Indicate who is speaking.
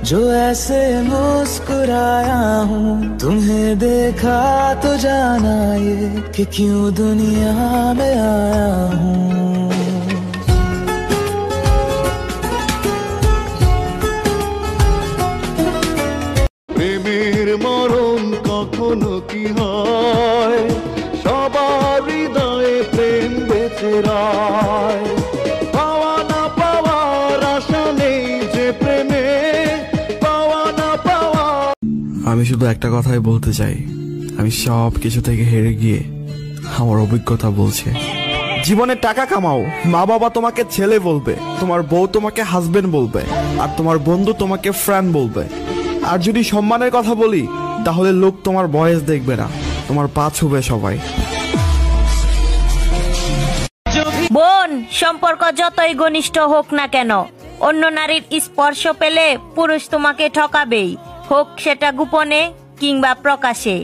Speaker 1: जो ऐसे मुस्कुराया हूँ, तुम्हें देखा तो जाना ये कि क्यों दुनिया में आया हूँ।
Speaker 2: প্রেমের মরণ কখনো কি হয়, সবার হৃদয়ে প্রেম বেঁচে রয়। পাওয়া না পাওয়ার আশা নেই যে প্রেমে, পাওয়া না পাওয়া।
Speaker 3: আমি শুধু একটা কথাই বলতে চাই, আমি সব কিছু থেকে হেরে গিয়ে আমার অভিজ্ঞতা বলছে, জীবনে টাকা কামাও, মা বাবা তোমাকে ছেলে বলবে, তোমার বউ তোমাকে হাজবেন্ড বলবে, আর তোমার বন্ধু তোমাকে ফ্রেন্ড বলবে। আর যদি সম্মানের কথা বলি, তাহলে লোক তোমার বয়স দেখবে না, তোমার পা ছুবে সবাই।
Speaker 4: বোন, সম্পর্ক যতই ঘনিষ্ঠ হোক না কেন, অন্য নারীর স্পর্শ পেলে পুরুষ তোমাকে ঠকাবেই, হোক সেটা গোপনে কিংবা প্রকাশে।